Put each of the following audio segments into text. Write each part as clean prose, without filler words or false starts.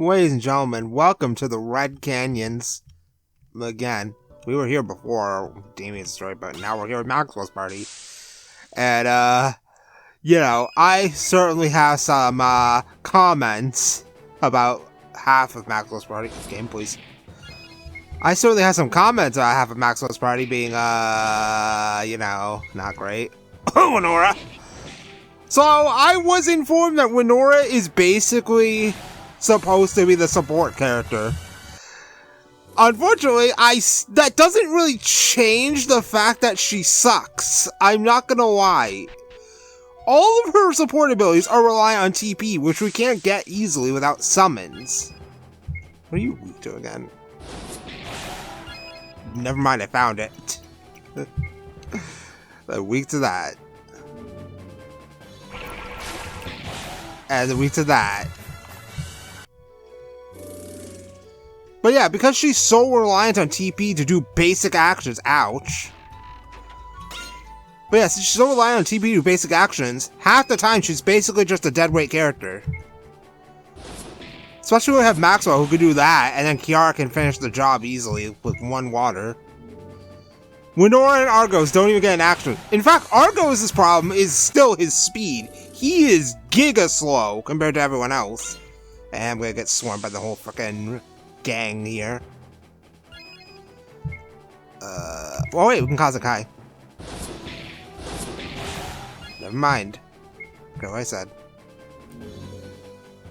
Ladies and gentlemen, welcome to the Red Canyons. Again, we were here before Damien's story, but now we're here at Maxwell's party. And, I certainly have some, comments about half of Maxwell's party. Game, please. I certainly have some comments about half of Maxwell's party being, not great. Winora! So, I was informed that Winora is basically supposed to be the support character. Unfortunately, that doesn't really change the fact that she sucks. I'm not gonna lie. All of her support abilities are reliant on TP, which we can't get easily without summons. What are you weak to again? Never mind, I found it. Weak to that. And weak to that. But yeah, because she's so reliant on TP to do basic actions, ouch. But yeah, since she's so reliant on TP to do basic actions, half the time she's basically just a deadweight character. Especially when we have Maxwell who could do that, and then Kiara can finish the job easily with one water. Winora and Argos don't even get an action. In fact, Argos' problem is still his speed. He is giga slow compared to everyone else. And I'm gonna get swarmed by the whole frickin' gang here. Well, wait, we can cause a Kai. Never mind. Okay, what I said.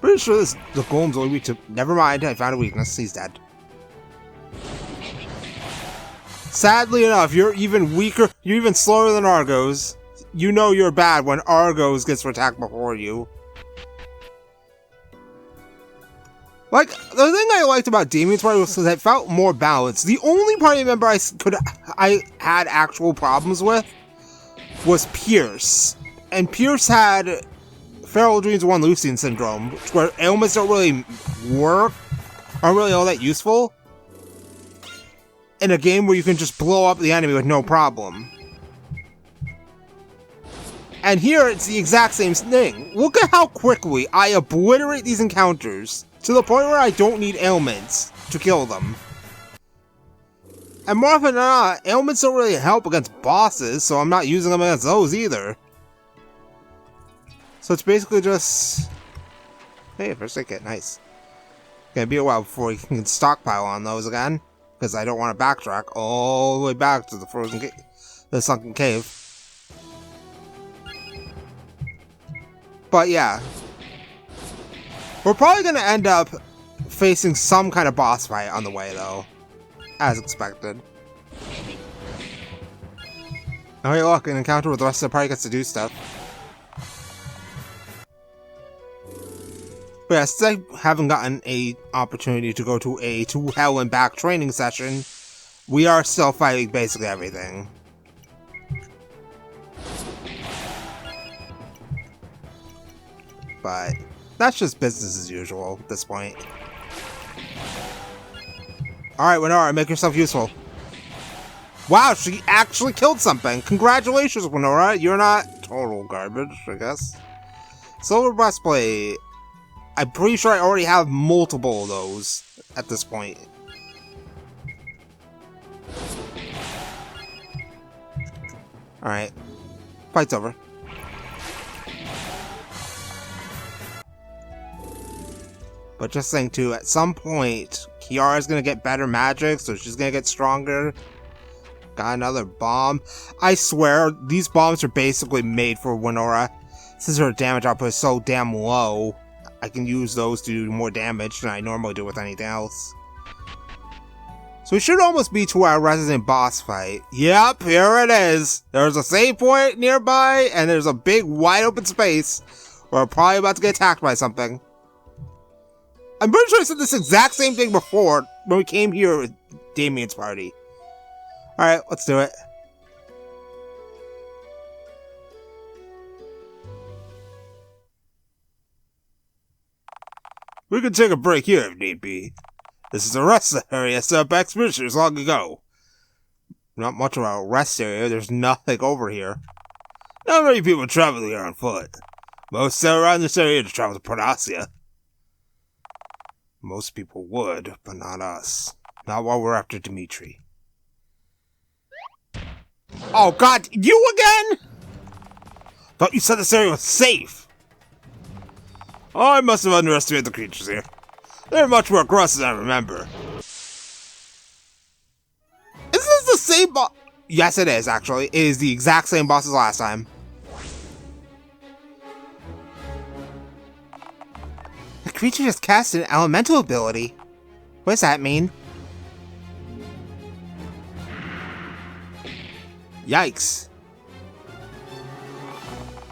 Pretty sure the golem's only weak to. Never mind, I found a weakness. He's dead. Sadly enough, you're even weaker. You're even slower than Argos. You know you're bad when Argos gets attacked before you. Like, the thing I liked about Damien's party was that it felt more balanced. The only party member I had actual problems with was Pierce. And Pierce had Feral Dreams 1 Lucian Syndrome, where ailments don't really work, aren't really all that useful, in a game where you can just blow up the enemy with no problem. And here, it's the exact same thing. Look at how quickly I obliterate these encounters, to the point where I don't need ailments to kill them. And more often than not, ailments don't really help against bosses, so I'm not using them against those either. So it's basically just... Hey, first aid kit, nice. Gonna be a while before we can stockpile on those again, because I don't want to backtrack all the way back to the sunken cave. But yeah. We're probably going to end up facing some kind of boss fight on the way, though. As expected. Oh, hey, look, an encounter with the rest of the party gets to do stuff. But yeah, since I haven't gotten an opportunity to go to a to hell and back training session, we are still fighting basically everything. But that's just business as usual at this point. Alright, Winora, make yourself useful. Wow, she actually killed something! Congratulations, Winora! You're not total garbage, I guess. Silver Breastplate. I'm pretty sure I already have multiple of those at this point. Alright. Fight's over. But just saying too, at some point, Kiara's gonna get better magic, so she's gonna get stronger. Got another bomb. I swear, these bombs are basically made for Winora. Since her damage output is so damn low, I can use those to do more damage than I normally do with anything else. So we should almost be to our resident boss fight. Yep, here it is. There's a save point nearby, and there's a big wide open space where we're probably about to get attacked by something. I'm pretty sure I said this exact same thing before when we came here with Damien's party. Alright, let's do it. We can take a break here if need be. This is a rest area set up by expeditioners long ago. Not much of a rest area, there's nothing over here. Not many people travel here on foot. Most stay around this area to travel to Portoccia. Most people would, but not us. Not while we're after Dimitri. Oh god, you again?! Thought you said this area was safe! Oh, I must have underestimated the creatures here. They're much more aggressive than I remember. Is this the same boss? Yes, it is, actually. It is the exact same boss as last time. The creature just cast an elemental ability. What does that mean? Yikes.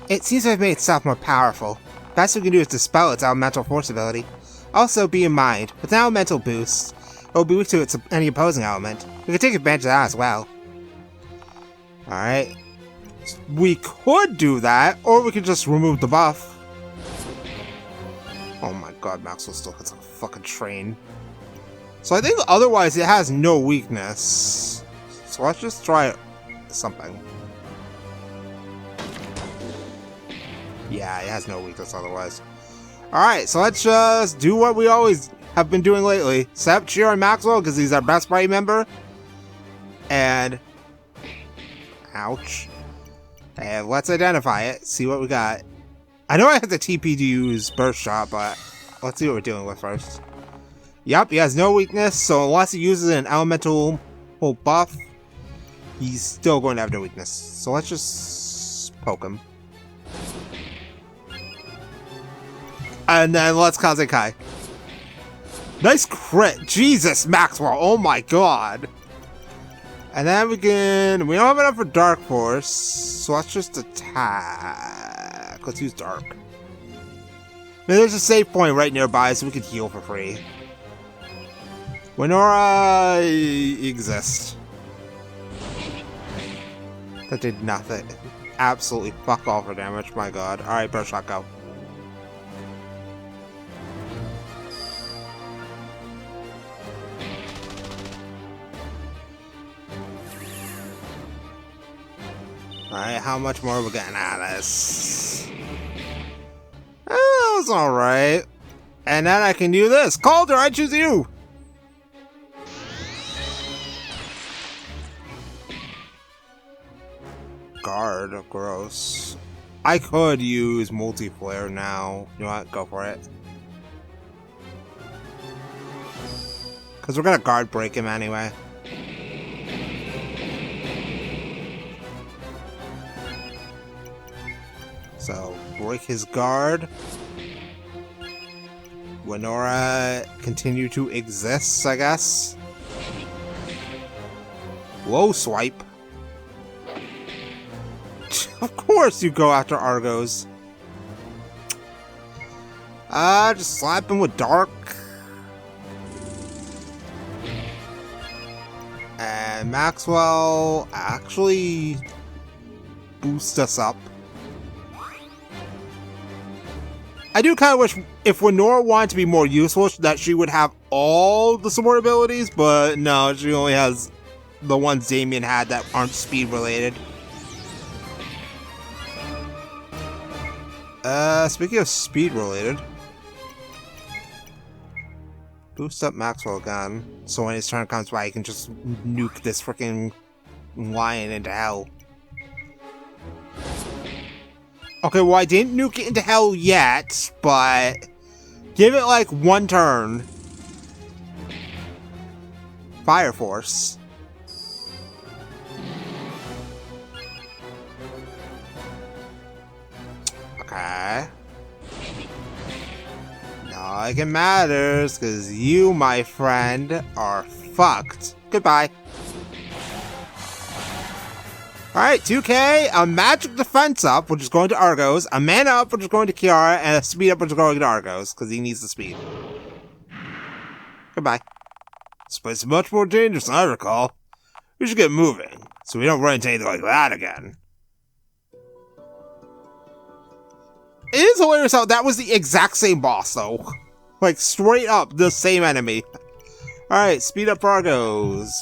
It seems to have made itself more powerful. Best we can do is dispel its elemental force ability. Also, be in mind, with an elemental boost, it will be weak to any opposing element. We can take advantage of that as well. Alright. We could do that, or we could just remove the buff. Oh my god, Maxwell still hits like a fucking train. So I think otherwise it has no weakness. So let's just try something. Yeah, it has no weakness otherwise. Alright, so let's just do what we always have been doing lately. Set up Cheer on Maxwell, because he's our best party member. And... ouch. And let's identify it, see what we got. I know I have the TP to use Burst Shot, but let's see what we're dealing with first. Yep, he has no weakness, so unless he uses an elemental buff, he's still going to have no weakness. So let's just poke him. And then let's Kaze Kai. Nice crit! Jesus, Maxwell! Oh my god! And then we don't have enough for Dark Force, so let's just attack. Let's use Dark. Now, there's a save point right nearby, so we can heal for free. Winora exists. That did nothing. Absolutely fuck all for damage, my god. Alright, Burst Shot, go. Alright, how much more are we getting out of this? That was alright. And then I can do this. Calder, I choose you! Guard, gross. I could use multi-flare now. You know what? Go for it. Because we're gonna guard break him anyway. So, break his guard. Winora continue to exist, I guess. Low swipe. Of course you go after Argos. Just slap him with Dark. And Maxwell actually boosts us up. I do kind of wish if Winora wanted to be more useful that she would have all the support abilities, but no, she only has the ones Damien had that aren't speed related. Speaking of speed related, boost up Maxwell again, so when his turn comes by, he can just nuke this freaking lion into hell. Okay, well, I didn't nuke it into hell yet, but give it like one turn. Fire Force. Okay. Not like it matters, because you, my friend, are fucked. Goodbye. Alright, 2k, a magic defense up, which is going to Argos, a mana up, which is going to Kiara, and a speed up, which is going to Argos, because he needs the speed. Goodbye. This place is much more dangerous than I recall. We should get moving, so we don't run into anything like that again. It is hilarious how that was the exact same boss, though. Like, straight up, the same enemy. Alright, speed up for Argos.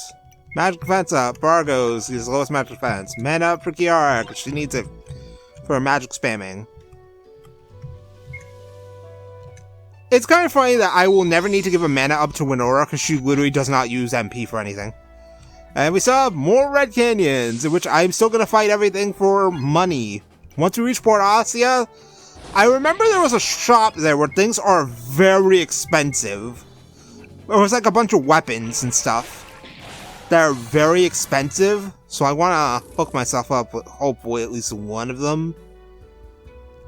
Magic defense up. Argos is the lowest magic defense. Mana up for Kiara, because she needs it for magic spamming. It's kind of funny that I will never need to give a mana up to Winora because she literally does not use MP for anything. And we still have more Red Canyons, in which I'm still going to fight everything for money. Once we reach Portoccia, I remember there was a shop there where things are very expensive. There was like a bunch of weapons and stuff that are very expensive, so I want to hook myself up with hopefully at least one of them.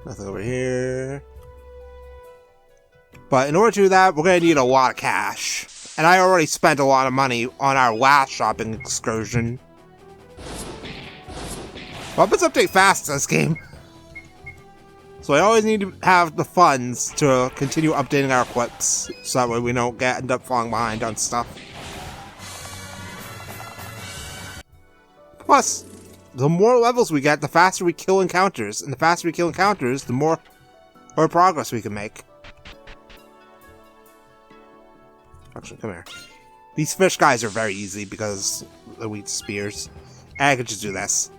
Nothing over here. But in order to do that, we're going to need a lot of cash. And I already spent a lot of money on our last shopping excursion. Weapons update fast in this game. So I always need to have the funds to continue updating our equips, so that way we don't end up falling behind on stuff. Plus, the more levels we get, the faster we kill encounters. And the faster we kill encounters, the more progress we can make. Actually, come here. These fish guys are very easy because they eat spears. And I could just do this.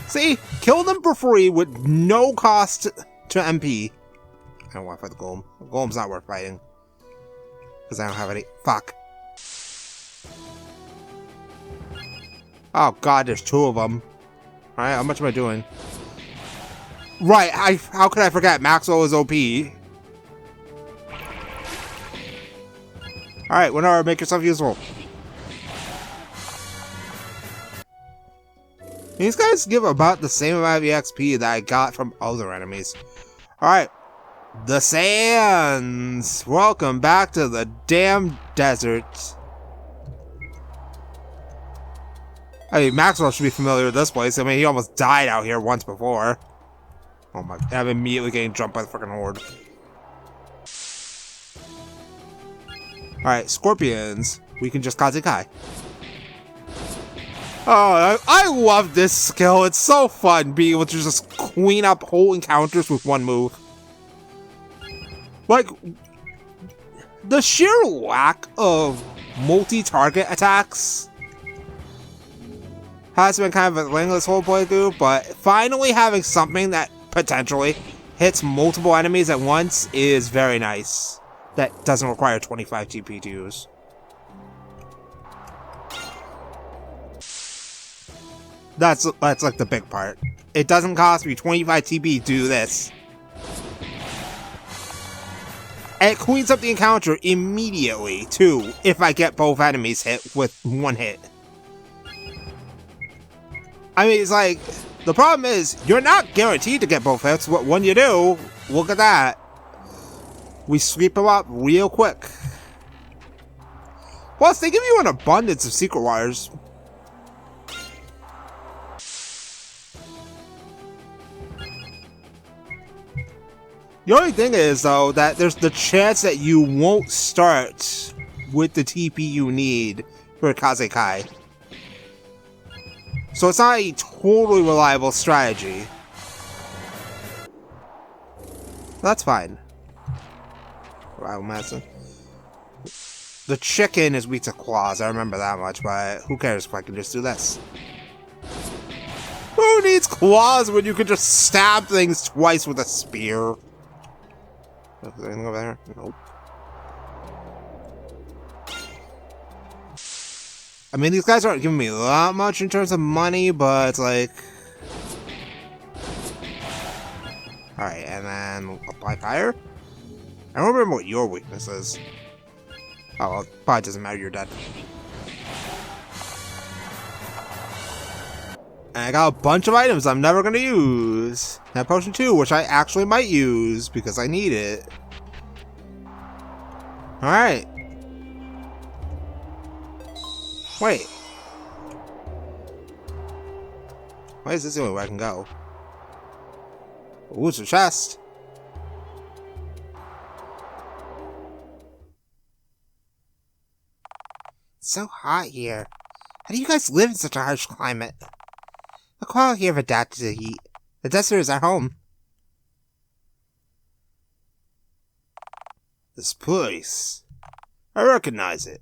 See? Kill them for free with no cost to MP. I don't want to fight the golem. The golem's not worth fighting. Because I don't have any. Fuck. Oh god, there's two of them. Alright, how much am I doing? Right, how could I forget? Maxwell is OP. Alright, Winora, make yourself useful. These guys give about the same amount of EXP that I got from other enemies. Alright. The Sands! Welcome back to the damn desert. I mean, Maxwell should be familiar with this place. I mean, he almost died out here once before. Oh my, I'm immediately getting jumped by the freaking horde. Alright, scorpions. We can just Kazekai. Oh, I love this skill. It's so fun being able to just clean up whole encounters with one move. Like, the sheer lack of multi-target attacks has been kind of a thing this whole playthrough, but finally having something that potentially hits multiple enemies at once is very nice. That doesn't require 25 TP to use. That's like the big part. It doesn't cost me 25 TP to do this. And it cleans up the encounter immediately, too, if I get both enemies hit with one hit. I mean, it's like, the problem is, you're not guaranteed to get both hits, but when you do, look at that. We sweep them up real quick. Plus, they give you an abundance of secret wires. The only thing is, though, that there's the chance that you won't start with the TP you need for Kazekai. So it's not a totally reliable strategy. That's fine. Wow, Madison. The chicken is weak to claws, I remember that much, but who cares if I can just do this? Who needs claws when you can just stab things twice with a spear? Is there anything over there? Nope. I mean, these guys aren't giving me that much in terms of money, but it's like... Alright, and then apply fire? I don't remember what your weakness is. Oh, well, it probably doesn't matter, you're dead. And I got a bunch of items I'm never going to use. That potion 2, which I actually might use, because I need it. Alright. Wait. Why is this the only way I can go? Ooh, it's a chest. It's so hot here. How do you guys live in such a harsh climate? The quality have adapted to the heat. The desert is our home. This place. I recognize it.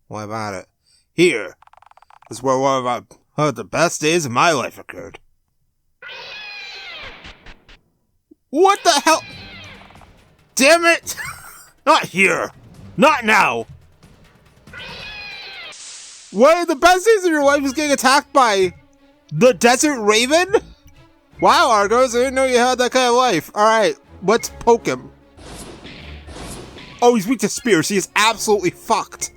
What about it? Here. This is where one of the best days of my life occurred. What the hell? Damn it! Not here! Not now! One of the best days of your life is getting attacked by the Desert Raven? Wow, Argos, I didn't know you had that kind of life. Alright, let's poke him. Oh, he's weak to spears. He is absolutely fucked.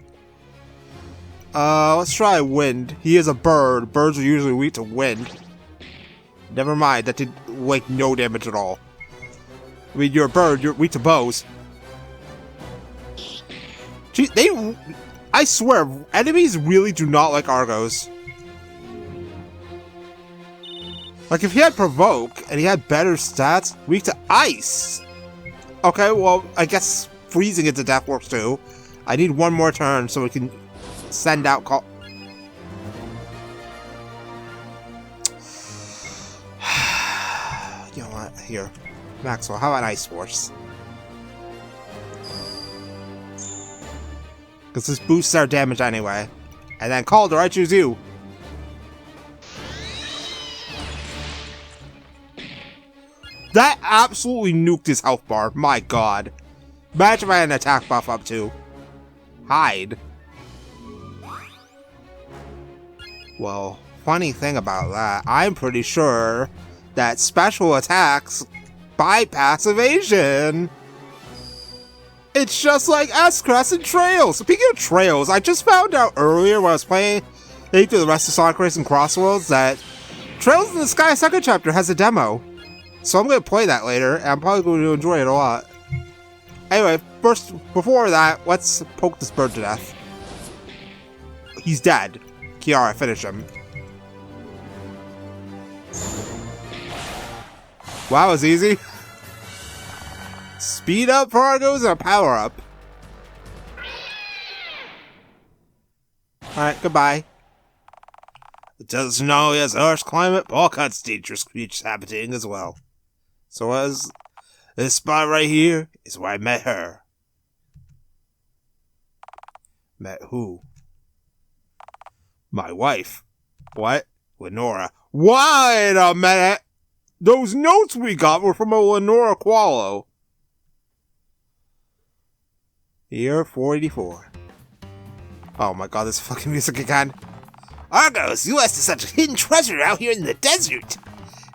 Let's try wind. He is a bird. Birds are usually weak to wind. Never mind, that did, like, no damage at all. I mean, you're a bird, you're weak to bows. Gee, I swear, enemies really do not like Argos. Like, if he had Provoke, and he had better stats, weak to ice. Okay, well, I guess freezing it to death works too. I need one more turn so we can send out call. You know what? Here. Maxwell, how about Ice Force? Because this boosts our damage anyway. And then Calder, I choose you. That absolutely nuked his health bar. My god. Imagine if I had an attack buff up too. Hide. Well, funny thing about that, I'm pretty sure that special attacks bypass evasion. It's just like S-Crest and Trails. Speaking of Trails, I just found out earlier when I was playing through the rest of Sonic Race and Crossworlds that Trails in the Sky second chapter has a demo. So I'm going to play that later, and I'm probably going to enjoy it a lot. Anyway, first, before that, let's poke this bird to death. He's dead. Kiara, finish him. Wow, it was easy. Speed up for Argos and a power up. Alright, goodbye. It doesn't know he has a harsh climate, but all kinds of dangerous creatures habiting as well. So as this spot right here is where I met her. Met who? My wife. What? Lenora. Wait a minute! Those notes we got were from a Lenora Qualo. Year 484. Oh my god, this fucking music again. Argos, you lost such a hidden treasure out here in the desert.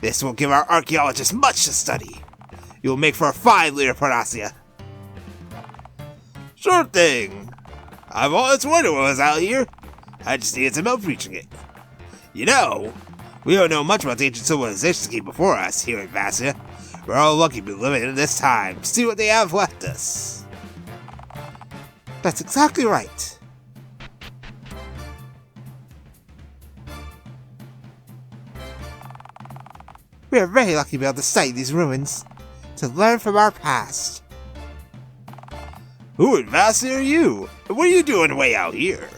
This will give our archaeologists much to study. You will make for a fine leader, Portoccia. Sure thing. I've always wondered what was out here. I just needed some help reaching it. You know, we don't know much about the ancient civilizations that came before us here in Vassya. We're all lucky to be living in this time. See what they have left us. That's exactly right. We are very lucky to be able to study these ruins, to learn from our past. Who in Vassya are you? And what are you doing way out here?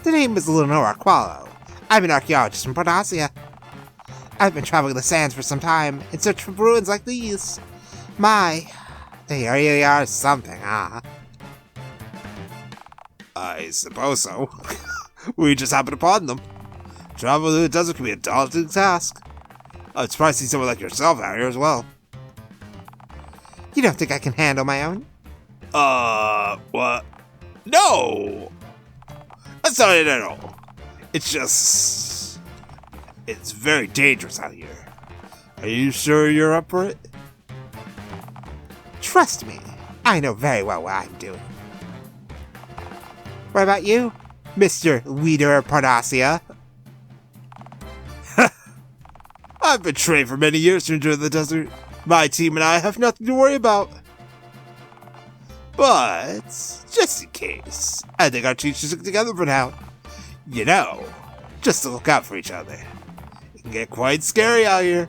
The name is Lenora Qualo. I'm an archaeologist from Portoccia. I've been traveling the sands for some time in search for ruins like these. My, they really are something, huh? I suppose so. We just happened upon them. Travel through the desert can be a daunting task. I'm surprised to see someone like yourself out here as well. You don't think I can handle my own? What? No! That's not it at all. It's just... it's very dangerous out here. Are you sure you're up for it? Trust me, I know very well what I'm doing. What about you, Mr. Leader Portoccia? I've been trained for many years to endure the desert. My team and I have nothing to worry about. But, just in case, I think our teams should stick together for now. You know, just to look out for each other. It can get quite scary out here.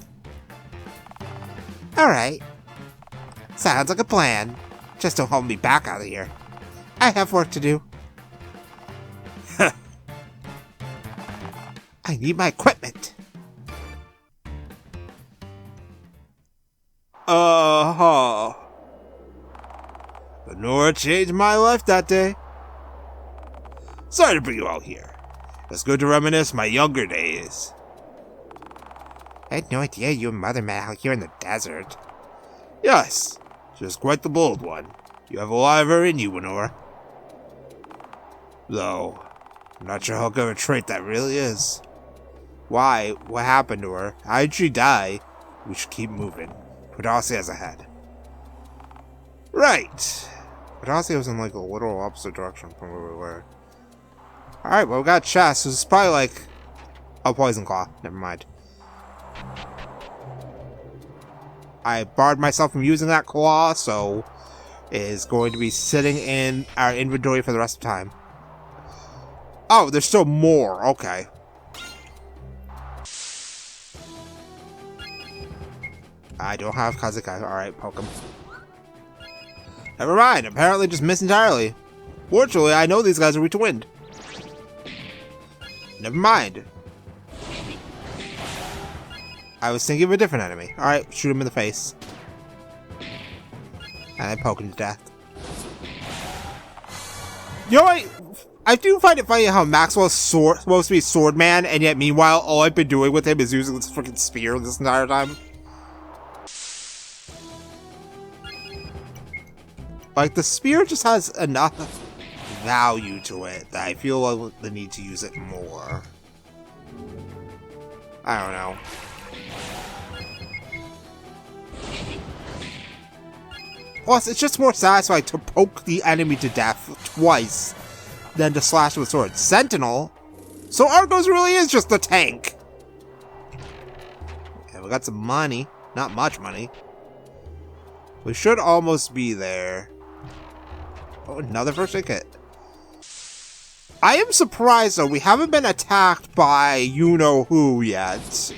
Alright. Sounds like a plan. Just don't hold me back out of here. I have work to do. I need my equipment. Lenora changed my life that day. Sorry to bring you out here. It's good to reminisce my younger days. I had no idea you and Mother met out here in the desert. Yes, just quite the bold one. You have a lot of her in you, Winora. Though, I'm not sure how good a trait that really is. Why? What happened to her? How did she die? We should keep moving. Portoccia's ahead. Right. Portoccia was in like a literal opposite direction from where we were. Alright, well we got chest, so it's probably like a poison claw. Never mind. I barred myself from using that claw, so it is going to be sitting in our inventory for the rest of the time. Oh, there's still more. Okay. I don't have Kazukai. Alright, poke him. Never mind. Apparently just missed entirely. Fortunately, I know these guys are weak to wind. Never mind. I was thinking of a different enemy. Alright, shoot him in the face. And I poke him to death. You know, I do find it funny how Maxwell's supposed to be Swordman, and yet meanwhile, all I've been doing with him is using this freaking spear this entire time. Like, the spear just has enough value to it that I feel the need to use it more. I don't know. Plus, it's just more satisfying to poke the enemy to death twice than to slash with sword. Sentinel? So Argos really is just a tank! Okay, we got some money. Not much money. We should almost be there. Oh, another first aid kit. I am surprised, though, we haven't been attacked by you-know-who yet.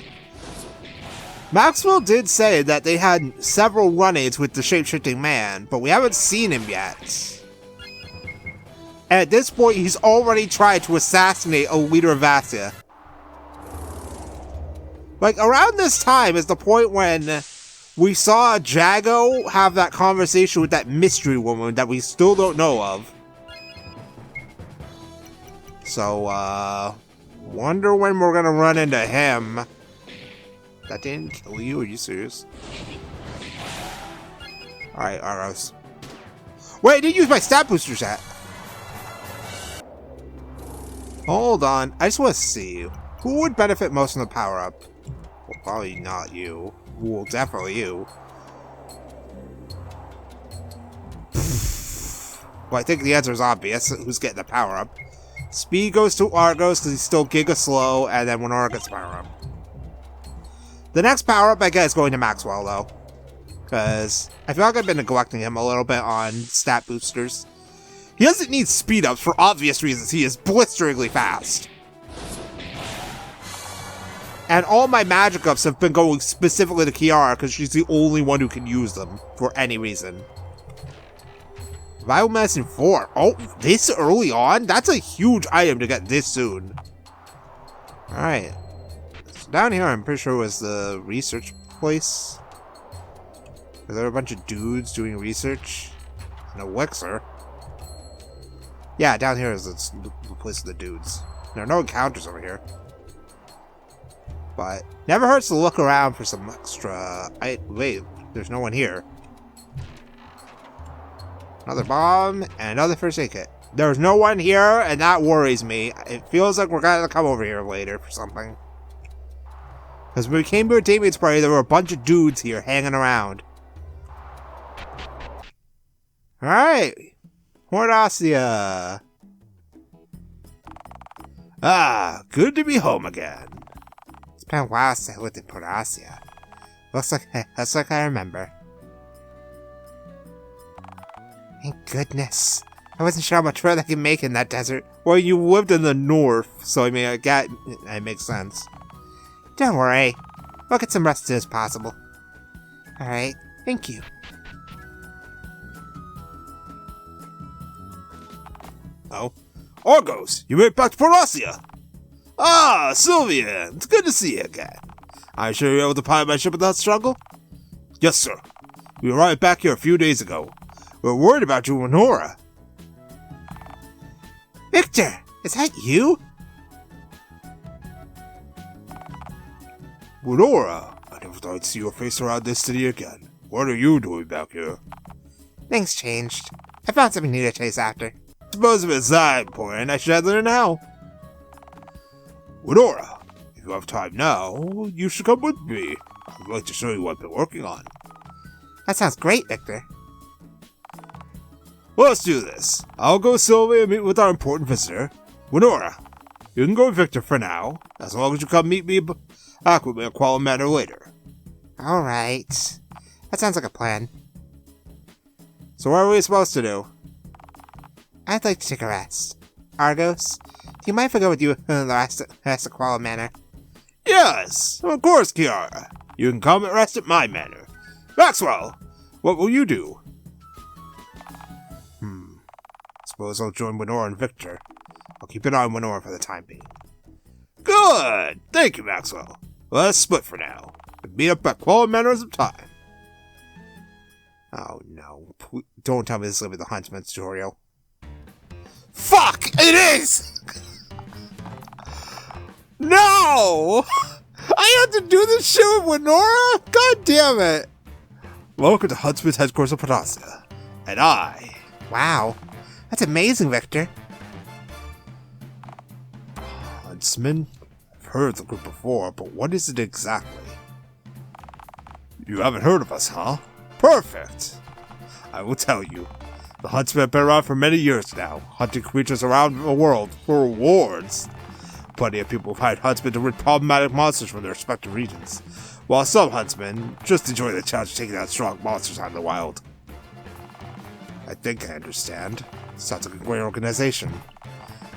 Maxwell did say that they had several run-ins with the shape-shifting man, but we haven't seen him yet. And at this point, he's already tried to assassinate a leader of Vassya. Like, around this time is the point when we saw Jago have that conversation with that mystery woman that we still don't know of. So, wonder when we're gonna run into him. That didn't kill you? Are you serious? Alright, Arrows. Wait, I didn't use my stat booster set. Hold on. I just want to see. Who would benefit most from the power-up? Well, probably not you. Well, definitely you. Well, I think the answer is obvious. Who's getting the power-up? Speed goes to Argos because he's still Giga Slow, and then Winora gets power-up. The next power-up, I guess, is going to Maxwell, though. Because I feel like I've been neglecting him a little bit on stat boosters. He doesn't need speed-ups for obvious reasons. He is blisteringly fast. And all my magic ups have been going specifically to Kiara because she's the only one who can use them for any reason. Vital Medicine 4. Oh, this early on? That's a huge item to get this soon. Alright. So down here, I'm pretty sure was the research place. Are there a bunch of dudes doing research? An elixir. Yeah, down here is the place of the dudes. There are no encounters over here. But never hurts to look around for some extra... Wait, there's no one here. Another bomb, and another first aid kit. There's no one here, and that worries me. It feels like we're gonna come over here later for something. Because when we came to a Damien's party, there were a bunch of dudes here hanging around. Alright. Portoccia. Ah, good to be home again. It's been a while since I looked at Portoccia. Looks like I remember. Thank goodness. I wasn't sure how much further I could make in that desert. Well, you lived in the north, so I mean, it makes sense. Don't worry. We'll get some rest as soon as possible. Alright, thank you. Oh. Argos, you made it back to Portoccia! Ah, Sylvian, it's good to see you again. I'm sure you were able to pilot my ship without struggle? Yes, sir. We arrived back here a few days ago. We were worried about you, Winora. Victor, is that you? Winora, I never thought I'd see your face around this city again. What are you doing back here? Things changed. I found something new to chase after. Suppose if it's that important, I should head there now. Winora, if you have time now, you should come with me. I'd like to show you what I've been working on. That sounds great, Victor. Well, let's do this. I'll go with Sylvia and meet with our important visitor. Winora, you can go with Victor for now, as long as you come meet me back with me at Qualm Manor later. Alright. That sounds like a plan. So what are we supposed to do? I'd like to take a rest. Argos, do you mind if I go with you and the rest of Qualm Manor? Yes, of course, Kiara. You can come and rest at my manor. Maxwell, what will you do? Suppose I'll join Winora and Victor. I'll keep an eye on Winora for the time being. Good! Thank you, Maxwell. Let's split for now. And meet up at Qualm Manor some time. Oh no. Don't tell me this is going to be the Huntsman tutorial. Fuck! It is! No! I have to do this shit with Winora? God damn it! Welcome to Huntsman's headquarters of Portoccia. And I... Wow. That's amazing, Victor. Huntsman? I've heard of the group before, but what is it exactly? You haven't heard of us, huh? Perfect! I will tell you. The Huntsman have been around for many years now, hunting creatures around the world for rewards. Plenty of people have hired Huntsmen to rid problematic monsters from their respective regions, while some Huntsmen just enjoy the challenge of taking out strong monsters out in the wild. I think I understand. Sounds like a great organization.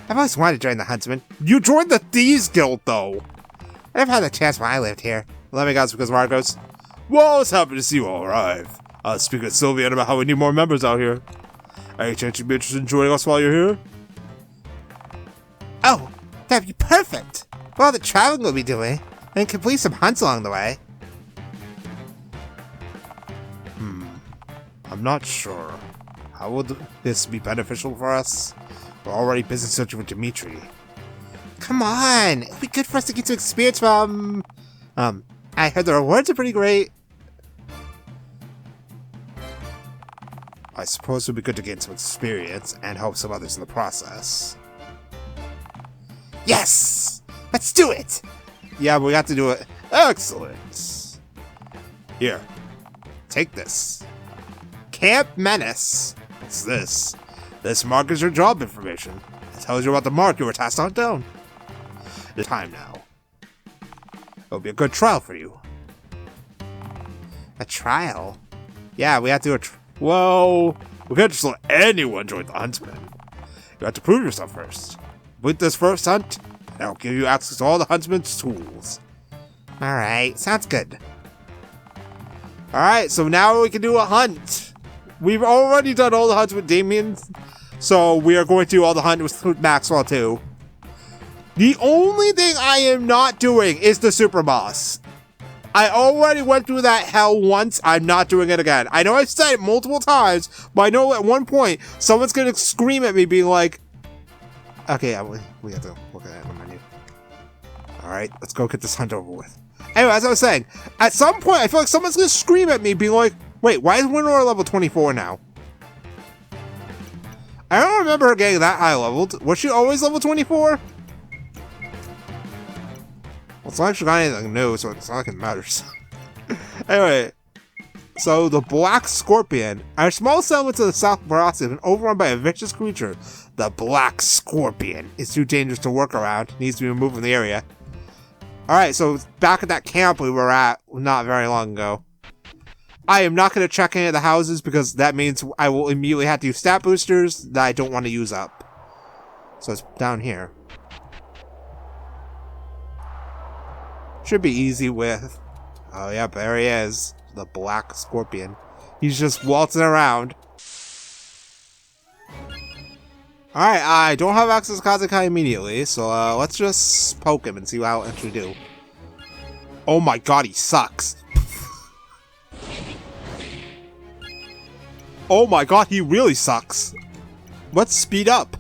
I've always wanted to join the Huntsman. You joined the Thieves Guild, though! I never had the chance when I lived here. Let me guess because of Argos. Well, it's happy to see you all arrive. I'll speak with Sylvia about how we need more members out here. Any chance you'd be interested in joining us while you're here? Oh, that'd be perfect! For all the traveling we'll be doing, and complete some hunts along the way. I'm not sure. How would this be beneficial for us? We're already busy searching for Dimitri. Come on! It'd be good for us to get some experience from... I heard the rewards are pretty great. I suppose it would be good to gain some experience and help some others in the process. Yes! Let's do it! Yeah, but we have to do it. Excellent! Here. Take this. Camp Menace. What's this? This mark is your job information. It tells you about the mark you were tasked to hunt down. It's time now. It'll be a good trial for you. A trial? Yeah, we have to do a Well, we can't just let anyone join the Huntsman. You have to prove yourself first. With this first hunt, and I'll give you access to all the Huntsman's tools. Alright, sounds good. Alright, so now we can do a hunt. We've already done all the hunts with Damien, so we are going to do all the hunts with Maxwell too. The only thing I am not doing is the super boss. I already went through that hell once. I'm not doing it again. I know I've said it multiple times, but I know at one point someone's gonna scream at me being like, okay, we have to look at that in the menu. Alright, let's go get this hunt over with. Anyway, as I was saying, at some point I feel like someone's gonna scream at me being like, wait, why is Winora level 24 now? I don't remember her getting that high leveled. Was she always level 24? Well, it's not like she got anything new, so it's not like it matters. Anyway, so the Black Scorpion. Our small settlement to the south of Vassya has been overrun by a vicious creature. The Black Scorpion is too dangerous to work around. Needs to be removed from the area. Alright, so back at that camp we were at not very long ago. I am not going to check any of the houses because that means I will immediately have to use stat boosters that I don't want to use up. So it's down here. Should be easy with... Oh, yep, there he is. The Black Scorpion. He's just waltzing around. Alright, I don't have access to Kazakai immediately, so let's just poke him and see how much we do. Oh my god, he sucks. Oh my god, he really sucks. Let's speed up.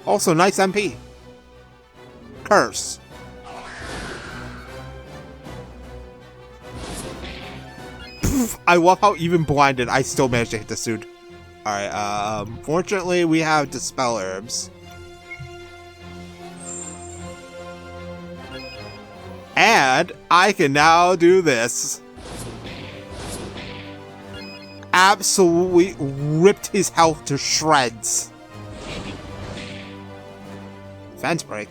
Also, nice MP. Curse. I love how even blinded, I still managed to hit the suit. Alright, fortunately we have Dispel Herbs. And I can now do this. Absolutely ripped his health to shreds. Defense break.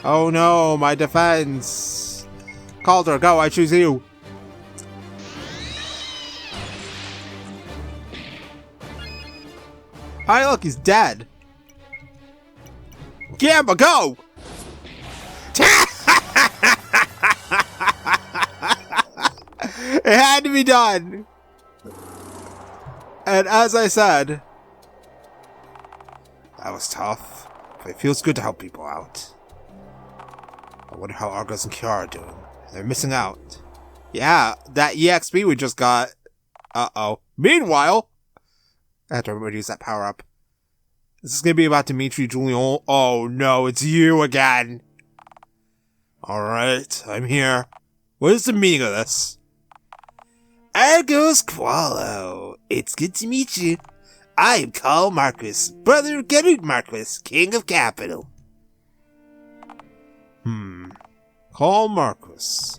Oh no, my defense. Calder, go, I choose you. Alright, look, he's dead. Gamba, go! It had to be done. And as I said, that was tough, but it feels good to help people out. I wonder how Argos and Kiara are doing. They're missing out. Yeah, that EXP we just got. Uh-oh. Meanwhile, I have to remember to use that power-up. This is going to be about Dimitri Julian. Oh no, it's you again. Alright, I'm here. What is the meaning of this? Argos Qualo. It's good to meet you. I am Carl Marquis, brother of Gerard Marquis, King of Capital. Carl Marquis.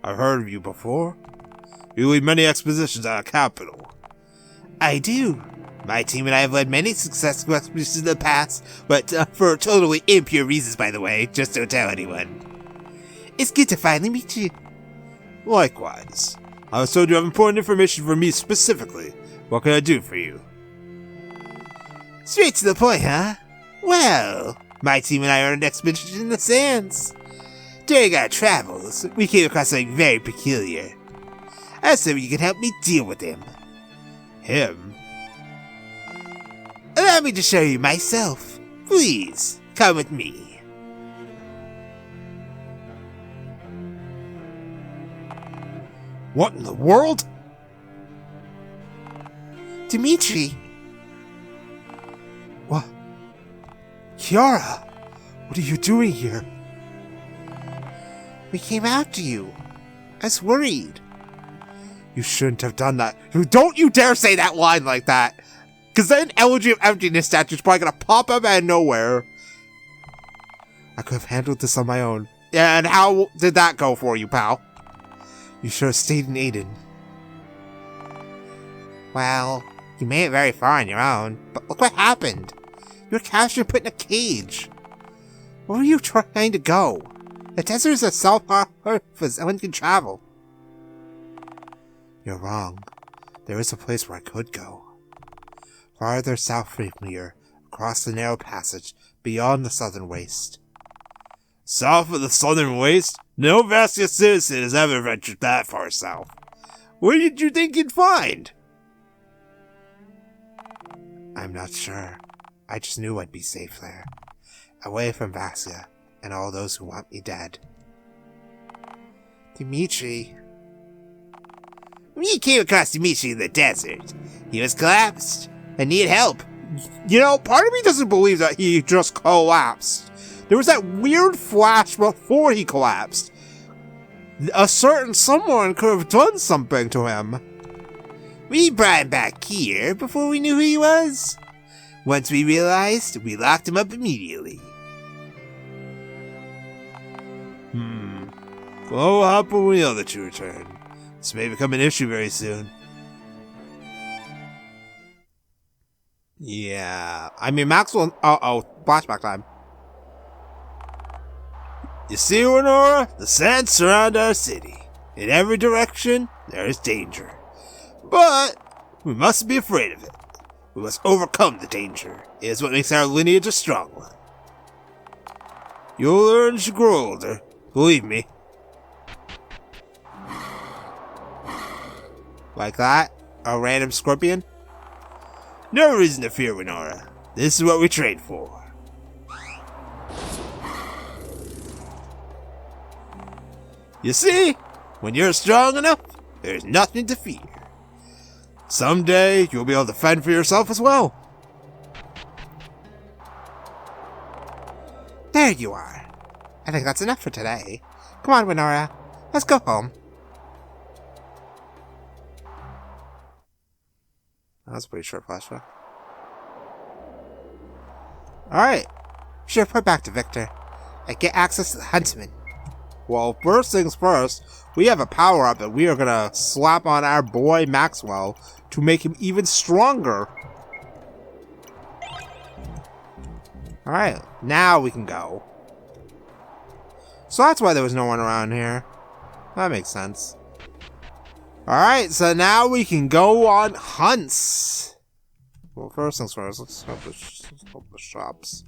I've heard of you before. You lead many expeditions out of Capital. I do. My team and I have led many successful expeditions in the past, but for totally impure reasons, by the way. Just don't tell anyone. It's good to finally meet you. Likewise. I was told you have important information for me specifically. What can I do for you? Straight to the point, huh? Well, my team and I are on an expedition in the sands. During our travels, we came across something very peculiar. I was hoping you could help me deal with him. Him? Allow me to show you myself. Please, come with me. What in the world? Dimitri. What? Kiara, what are you doing here? We came after you. I was worried. You shouldn't have done that. Don't you dare say that line like that. Because then Elegy of Emptiness statue's probably going to pop up out of nowhere. I could have handled this on my own. Yeah, and how did that go for you, pal? You should have stayed in Aiden. Well, you made it very far on your own, but look what happened. You were captured and put in a cage. Where were you trying to go? The desert is a self-harm as anyone can travel. You're wrong. There is a place where I could go. Farther south from here, across the narrow passage, beyond the southern waste. South of the southern waste? No Vassya citizen has ever ventured that far south. What did you think you'd find? I'm not sure. I just knew I'd be safe there. Away from Vassya, and all those who want me dead. Dimitri. We came across Dimitri in the desert. He was collapsed and needed help. You know, part of me doesn't believe that he just collapsed. There was that weird flash before he collapsed. A certain someone could have done something to him. We brought him back here before we knew who he was. Once we realized, we locked him up immediately. Well, what happened when we know that you return? This may become an issue very soon. Yeah, I mean, Maxwell. Flashback time. You see, Lenora, the sands surround our city. In every direction, there is danger. But we mustn't be afraid of it. We must overcome the danger. It is what makes our lineage a strong one. You'll learn as you grow older. Believe me. Like that? A random scorpion? No reason to fear, Winora. This is what we train for. You see, when you're strong enough, there's nothing to fear. Someday, you'll be able to fend for yourself as well. There you are. I think that's enough for today. Come on, Winora. Let's go home. That's a pretty short flashback. Alright. Should report back to Victor and get access to the Huntsman. Well, first things first, we have a power-up that we are gonna slap on our boy Maxwell to make him even stronger. Alright, now we can go. So that's why there was no one around here. That makes sense. Alright, so now we can go on hunts. Well, first things first, let's open the shops.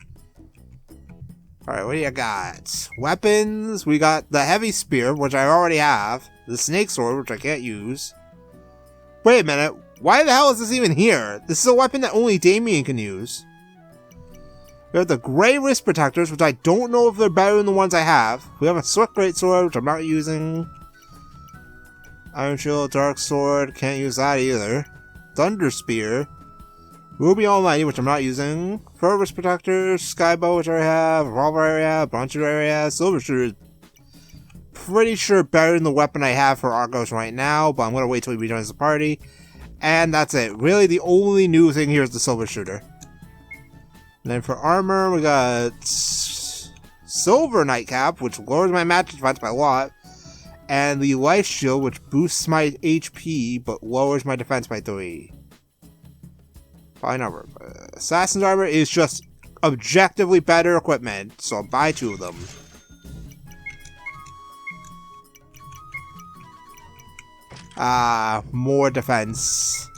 Alright, what do you got? Weapons, we got the heavy spear, which I already have. The snake sword, which I can't use. Wait a minute, why the hell is this even here? This is a weapon that only Damien can use. We have the gray wrist protectors, which I don't know if they're better than the ones I have. We have a swift greatsword, which I'm not using. Iron shield, dark sword, can't use that either. Thunder spear. Ruby Almighty, which I'm not using. Fur wrist protectors, skybow, which I already have. Revolver area, bunch of area. Silver shooter. Pretty sure better than the weapon I have for Argos right now, but I'm gonna wait till he rejoins the party. And that's it. Really, the only new thing here is the silver shooter. And then for armor, we got silver nightcap, which lowers my magic defense by a lot, and the life shield, which boosts my HP but lowers my defense by 3. Fine armor. Assassin's armor is just objectively better equipment, so I'll buy 2 of them. More defense.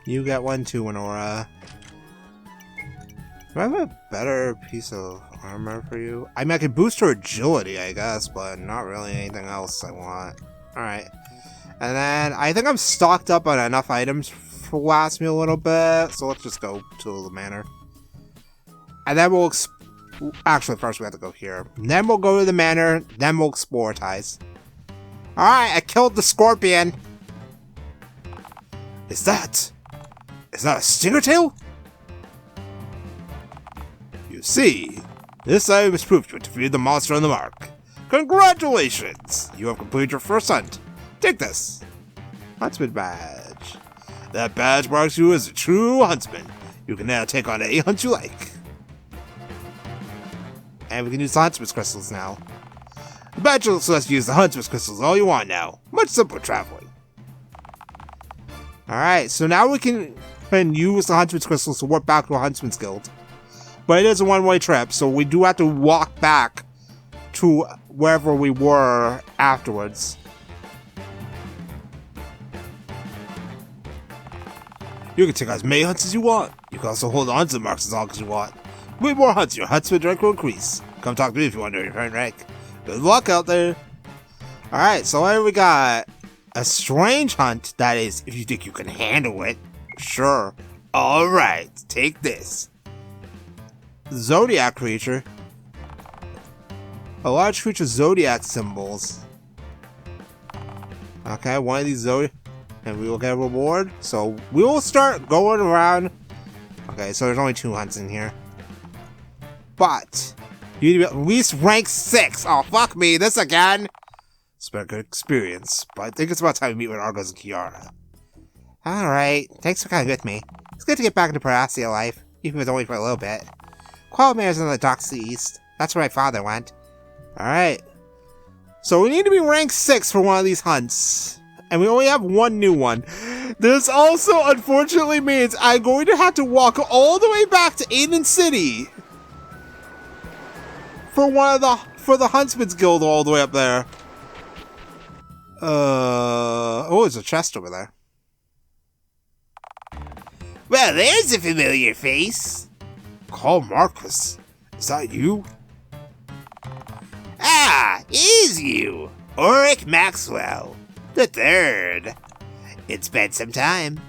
You get 1 too, Winora. Do I have a better piece of armor for you? I mean, I could boost her agility, I guess, but not really anything else I want. Alright. And then, I think I'm stocked up on enough items to last me a little bit, so let's just go to the manor. And then we'll actually, first we have to go here. Then we'll go to the manor, then we'll explore ties. Alright, I killed the scorpion! Is that a stinger tail? You see, this item is proof you defeated the monster on the mark. Congratulations! You have completed your first hunt. Take this. Huntsman badge. That badge marks you as a true huntsman. You can now take on any hunt you like. And we can use the Huntsman's crystals now. The badge lets us use the Huntsman's crystals all you want now. Much simpler traveling. Alright, so now we can use the Huntsman's crystals to warp back to a Huntsman's guild. But it is a one-way trip, so we do have to walk back to wherever we were afterwards. You can take as many hunts as you want. You can also hold on to the marks as long as you want. With more hunts, your huntsman rank will increase. Come talk to me if you want to earn rank. Good luck out there. Alright, so here we got a strange hunt. That is, if you think you can handle it. Sure. Alright, take this. Zodiac creature. A large creature zodiac symbols. Okay, one of these zodiac, and we will get a reward. So we will start going around. Okay, so there's only 2 hunts in here. But you need to be at least rank 6. Oh, fuck me, this again. It's been a good experience, but I think it's about time we meet with Argos and Kiara. Alright, thanks for coming with me. It's good to get back into Portoccia life, even if it's only for a little bit. Quagmire's in the docks to the east. That's where my father went. Alright. So we need to be rank 6 for one of these hunts. And we only have one new one. This also, unfortunately, means I'm going to have to walk all the way back to Aiden City. For the Huntsman's Guild all the way up there. Oh, there's a chest over there. Well, there's a familiar face. Call Marcus. Is that you? Ah, is you. Ulrich Maxwell, the third. It's been some time.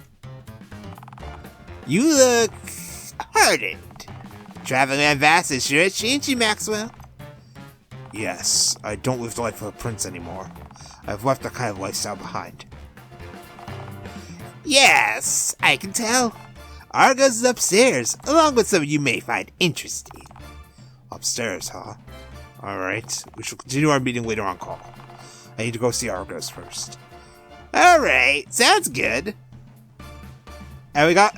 You look hardened. Traveling on Vassya sure has changed you, Maxwell. Yes, I don't live the life of a prince anymore. I've left that kind of lifestyle behind. Yes, I can tell. Argos is upstairs, along with some you may find interesting. Upstairs, huh? Alright, we shall continue our meeting later on call. I need to go see Argos first. Alright, sounds good. And we got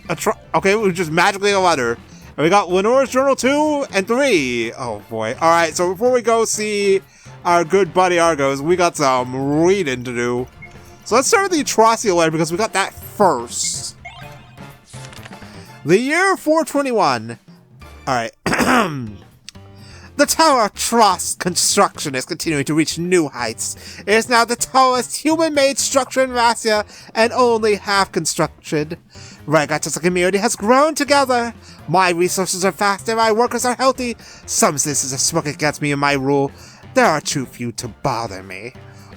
okay, we just magically a letter. And we got Lenora's Journal 2 and 3. Oh boy. Alright, so before we go see our good buddy Argos, we got some reading to do. So let's start with the atrocity letter because we got that first. The year 421. Alright. The Tower of Trust construction is continuing to reach new heights. It is now the tallest human-made structure in Vassya and only half constructed. Regat as a community has grown together. My resources are vast and my workers are healthy. Some citizens are smoking against me and my rule. There are too few to bother me.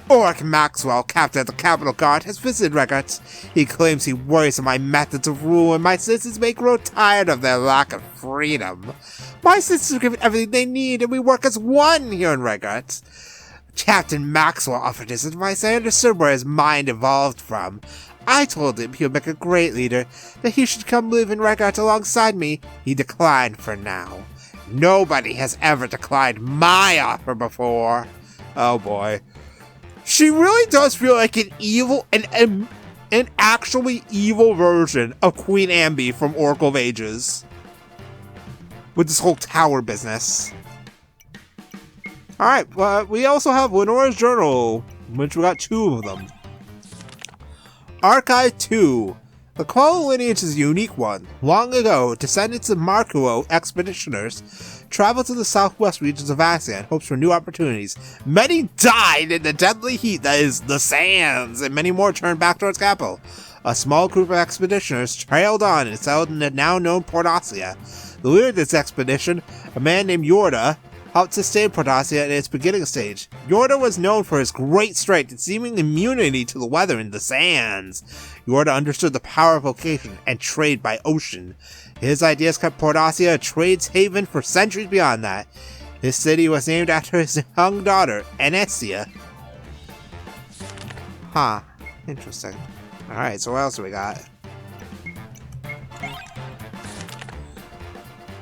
Orc Maxwell, captain of the Capitol Guard, has visited Regat. He claims he worries at my methods of rule and my citizens may grow tired of their lack of freedom. My citizens are given everything they need and we work as one here in Regat. Captain Maxwell offered his advice. I understood where his mind evolved from. I told him he would make a great leader, that he should come live in Regat alongside me. He declined for now. Nobody has ever declined my offer before. Oh boy. She really does feel like an evil, an actually evil version of Queen Ambi from Oracle of Ages. With this whole tower business. Alright, but we also have Lenora's Journal, which we got 2 of them. Archive 2. The Qualo lineage is a unique one. Long ago, descendants of Markuo expeditioners traveled to the southwest regions of Vassya in hopes for new opportunities. Many died in the deadly heat that is the sands, and many more turned back towards capital. A small group of expeditioners trailed on and settled in the now-known Portoccia. The leader of this expedition, a man named Yorda, helped sustain Portoccia in its beginning stage. Yorda was known for his great strength and seeming immunity to the weather in the sands. Yorda understood the power of vocation and trade by ocean. His ideas kept Portoccia a trade's haven for centuries beyond that. His city was named after his young daughter, Anesia. Huh. Interesting. Alright, so what else do we got?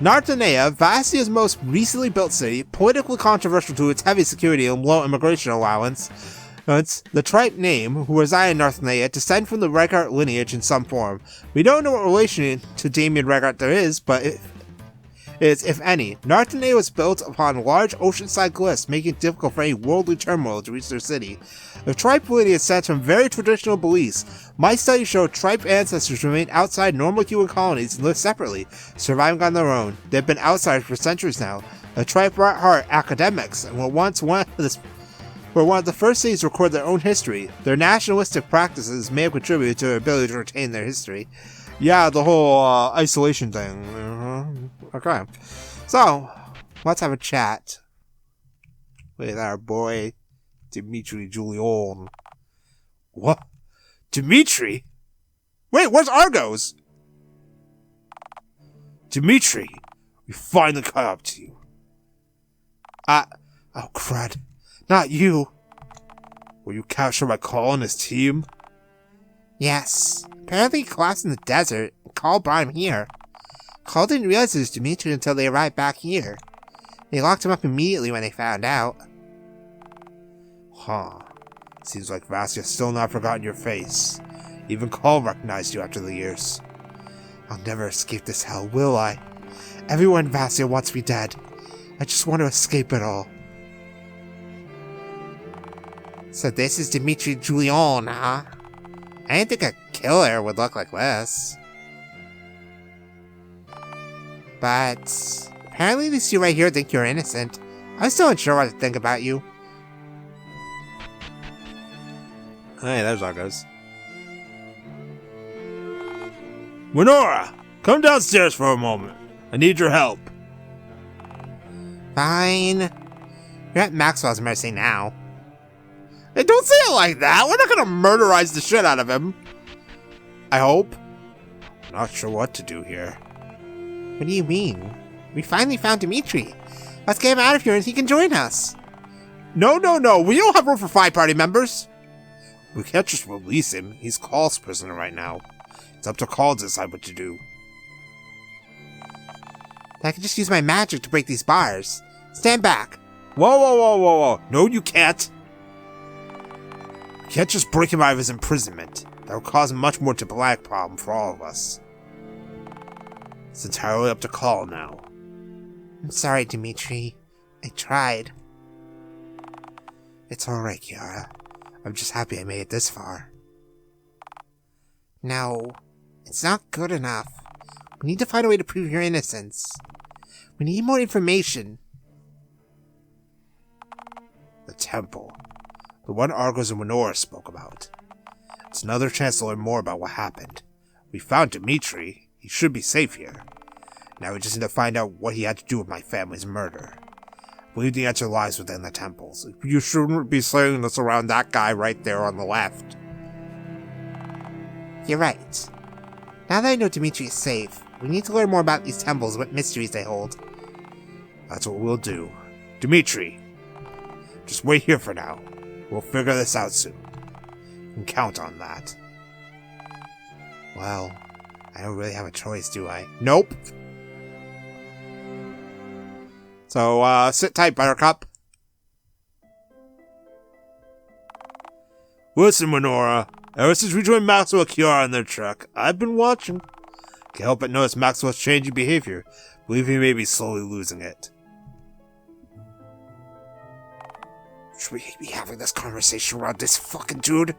Nartanea, Vasya's most recently built city, politically controversial to its heavy security and low immigration allowance. The tribe name, who reside in Nartanea, descend from the Regart lineage in some form. We don't know what relation to Damien Regart there is, but it is, if any. Nartanea was built upon large oceanside cliffs, making it difficult for any worldly turmoil to reach their city. The tribe lineage stems from very traditional beliefs. My studies show tribe ancestors remained outside normal human colonies and lived separately, surviving on their own. They've been outsiders for centuries now. The tribe were at heart academics, and were one of the first cities to record their own history. Their nationalistic practices may have contributed to their ability to retain their history. Yeah, the whole isolation thing. Okay. So, let's have a chat with our boy, Dimitri Julian. What? Dimitri? Wait, where's Argos? Dimitri, we finally caught up to you. Oh crud. Not you. Were you captured by Call and his team? Yes. Apparently he collapsed in the desert and Call brought him here. Call didn't realize it was Dimitri until they arrived back here. They locked him up immediately when they found out. Huh. Seems like Vassya's still not forgotten your face. Even Call recognized you after the years. I'll never escape this hell, will I? Everyone in Vassya wants me dead. I just want to escape it all. So this is Dimitri Julian, huh? I didn't think a killer would look like this. But apparently these two right here think you're innocent. I'm still unsure what to think about you. Hey, there's Argos. Lenora! Come downstairs for a moment. I need your help. Fine. You're at Maxwell's mercy now. Hey, don't say it like that! We're not gonna murderize the shit out of him. I hope. Not sure what to do here. What do you mean? We finally found Dimitri. Let's get him out of here and he can join us. No. We don't have room for 5 party members. We can't just release him. He's Call's prisoner right now. It's up to Call to decide what to do. I can just use my magic to break these bars. Stand back. Whoa. No, you can't. You can't just break him out of his imprisonment. That would cause a much more diplomatic problem for all of us. It's entirely up to Call now. I'm sorry, Dimitri. I tried. It's alright, Kiara. I'm just happy I made it this far. No, it's not good enough. We need to find a way to prove your innocence. We need more information. The temple. The one Argos and Winora spoke about. It's another chance to learn more about what happened. We found Dimitri. He should be safe here. Now we just need to find out what he had to do with my family's murder. I believe the answer lies within the temples. You shouldn't be saying this around that guy right there on the left. You're right. Now that I know Dimitri is safe, we need to learn more about these temples and what mysteries they hold. That's what we'll do. Dimitri, just wait here for now. We'll figure this out soon. You can count on that. Well, I don't really have a choice, do I? Nope. So, sit tight, Buttercup. Listen, Winora. Ever since we joined Maxwell and Kiara in their truck, I've been watching. Can't help but notice Maxwell's changing behavior. Believe he may be slowly losing it. Should we be having this conversation around this fucking dude?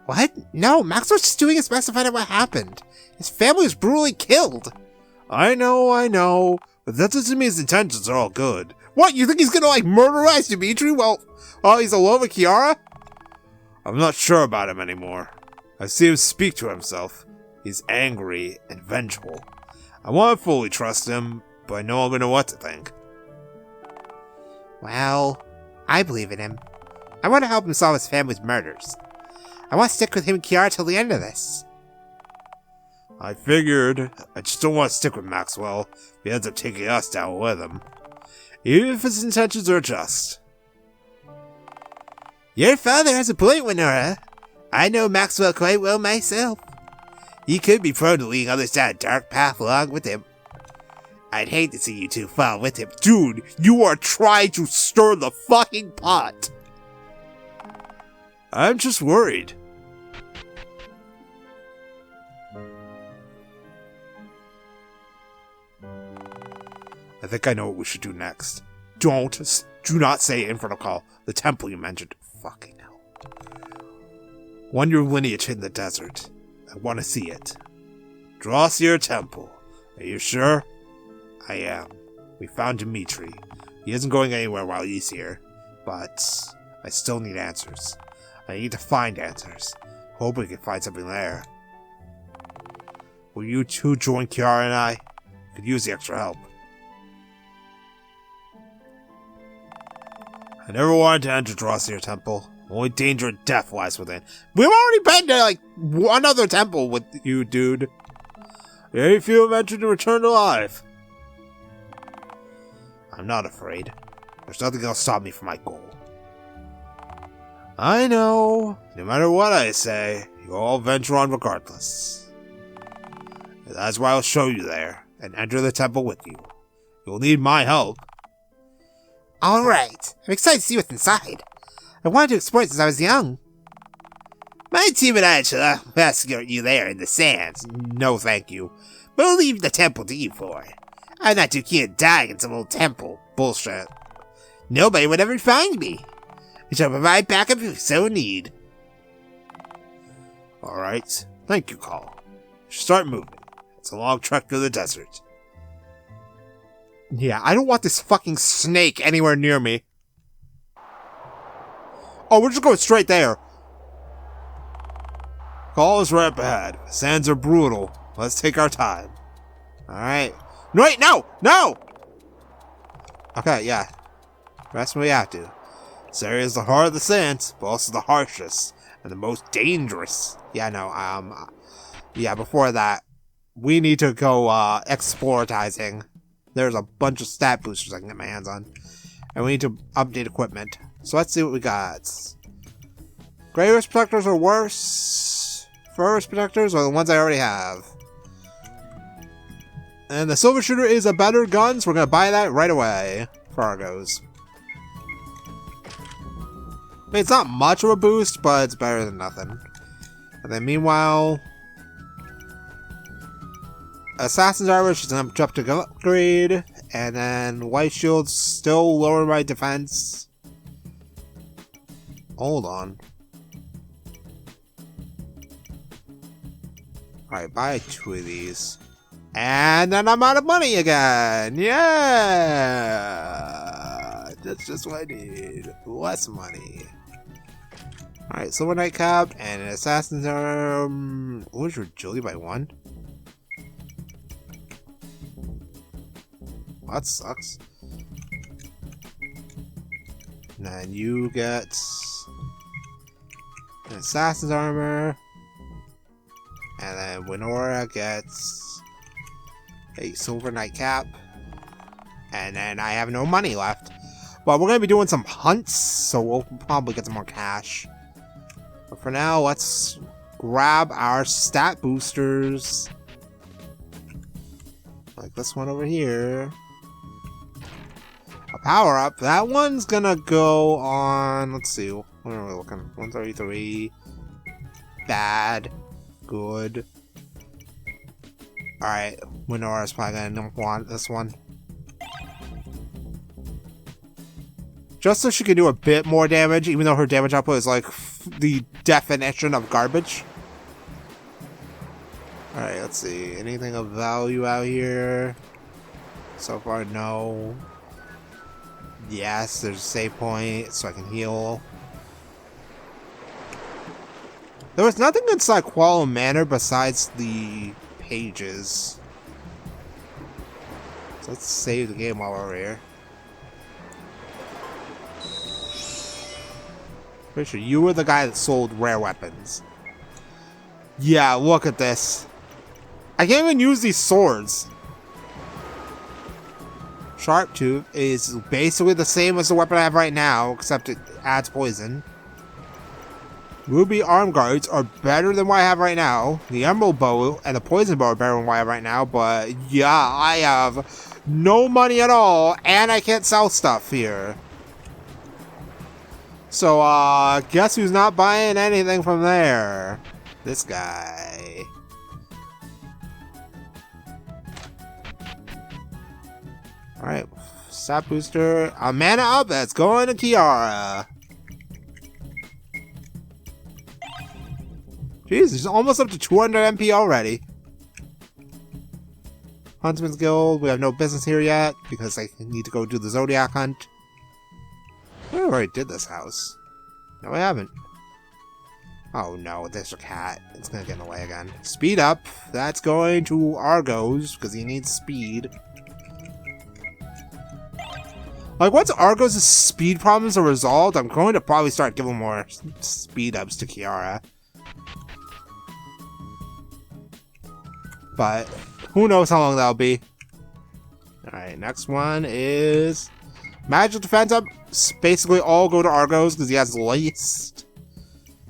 What? No, Maxwell's just doing his best to find out what happened. His family was brutally killed. I know, but that doesn't mean his intentions are all good. What, you think he's gonna, murderize Dimitri while he's alone with Kiara? I'm not sure about him anymore. I see him speak to himself. He's angry and vengeful. I want to fully trust him, but I know I'm gonna know what to think. Well, I believe in him. I want to help him solve his family's murders. I want to stick with him and Kiara till the end of this. I figured. I just don't want to stick with Maxwell if he ends up taking us down with him. Even if his intentions are just. Your father has a point, Winora. I know Maxwell quite well myself. He could be prone to leading others down a dark path along with him. I'd hate to see you two fall with him. Dude, you are trying to stir the fucking pot. I'm just worried. I think I know what we should do next. Do not say it in front of Call. The temple you mentioned. Fucking hell. One your lineage in the desert. I want to see it. Vassya Temple. Are you sure? I am. We found Dimitri. He isn't going anywhere while he's here. But I still need answers. I need to find answers. Hope we can find something there. Will you two join Kiara and I? Could use the extra help. I never wanted to enter Vassya Temple. Only danger and death lies within. We've already been to, one other temple with you, dude. Very few have entered and returned alive. I'm not afraid. There's nothing gonna stop me from my goal. I know. No matter what I say, you'll all venture on regardless. And that's why I'll show you there, and enter the temple with you. You'll need my help. Alright, I'm excited to see what's inside. I wanted to explore it since I was young. My team and I shall escort you there in the sands. No thank you. We'll leave the temple to you for it. I'm not too keen on dying in some old temple. Bullshit. Nobody would ever find me. I shall provide backup if so need. Alright, thank you, Call. Start moving. It's a long trek through the desert. Yeah, I don't want this fucking snake anywhere near me. Oh, we're just going straight there. Call is right up ahead. The sands are brutal. Let's take our time. Alright. No, wait, no! No! Okay, yeah. That's what we have to. This area is the heart of the sands, but also the harshest and the most dangerous. Yeah, no, yeah, before that, we need to go, exploratizing. There's a bunch of stat boosters I can get my hands on. And we need to update equipment. So let's see what we got. Gray wrist protectors are worse. Fur wrist protectors are the ones I already have. And the silver shooter is a better gun, so we're going to buy that right away. For Argos. I mean, it's not much of a boost, but it's better than nothing. And then meanwhile... Assassin's Armor, she's gonna jump to upgrade. And then Light Shield's still lower my defense. Hold on. Alright, buy 2 of these. And then I'm out of money again! Yeah! That's just what I need. Less money. Alright, Silver Nightcap and an Assassin's Arm. What was your agility by 1? Well, that sucks. And then you get an Assassin's Armor. And then Winora gets a Silver Nightcap. And then I have no money left. But we're going to be doing some hunts, so we'll probably get some more cash. But for now, let's grab our stat boosters. Like this one over here. A power up. That one's going to go on, let's see, what are we looking? 133. Bad. Good. Alright, Winora's probably gonna want this one. Just so she can do a bit more damage, even though her damage output is like the definition of garbage. Alright, let's see. Anything of value out here? So far, no. Yes, there's a save point, so I can heal. There was nothing inside Qualum Manor besides the pages. So let's save the game while we're here. Pretty sure you were the guy that sold rare weapons. Yeah, look at this. I can't even use these swords. Sharp Tooth is basically the same as the weapon I have right now, except it adds poison. Ruby arm guards are better than what I have right now. The emerald bow and the poison bow are better than what I have right now. But yeah, I have no money at all, and I can't sell stuff here. So guess who's not buying anything from there? This guy. Alright, stat booster. A mana up, that's going to Kiara. Jeez, he's almost up to 200 MP already. Huntsman's Guild, we have no business here yet, because I need to go do the Zodiac hunt. I already did this house. No, I haven't. Oh no, there's a cat. It's gonna get in the way again. Speed up. That's going to Argos, because he needs speed. Like, once Argos' speed problems are resolved, I'm going to probably start giving more speed ups to Kiara. But who knows how long that'll be. Alright, next one is Magic Defense up. Basically all go to Argos because he has the least.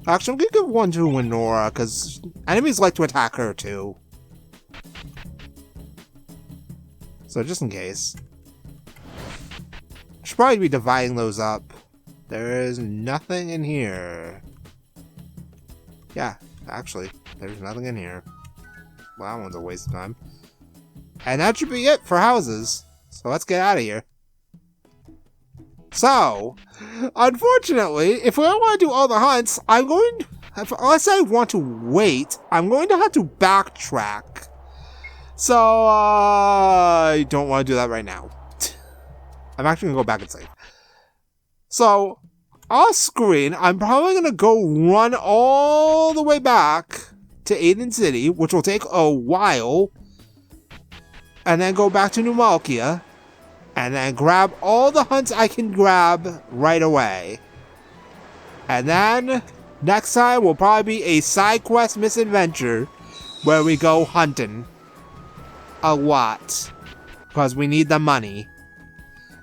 Actually, I'm gonna give one to Winora because enemies like to attack her too. So just in case. Should probably be dividing those up. There is nothing in here. Yeah, actually, there's nothing in here. Well, that one's a waste of time. And that should be it for houses. So let's get out of here. So, unfortunately, if we don't want to do all the hunts, unless I want to wait, I'm going to have to backtrack. So, I don't want to do that right now. I'm actually going to go back and save. So, off screen, I'm probably going to go run all the way back to Aiden City, which will take a while, and then go back to Numalkia, and then grab all the hunts I can grab right away. And then, next time will probably be a side quest misadventure, where we go hunting. A lot. Because we need the money.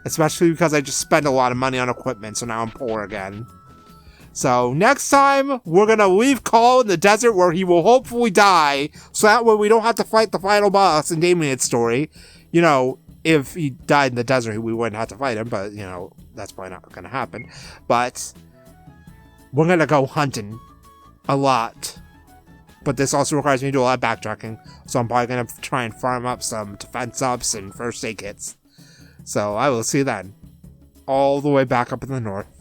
Especially because I just spent a lot of money on equipment, so now I'm poor again. So, next time, we're gonna leave Call in the desert where he will hopefully die, so that way we don't have to fight the final boss in Damien's story. You know, if he died in the desert, we wouldn't have to fight him, but, you know, that's probably not gonna happen. But, we're gonna go hunting. A lot. But this also requires me to do a lot of backtracking, so I'm probably going to try and farm up some defense ups and first aid kits. So I will see you then. All the way back up in the north.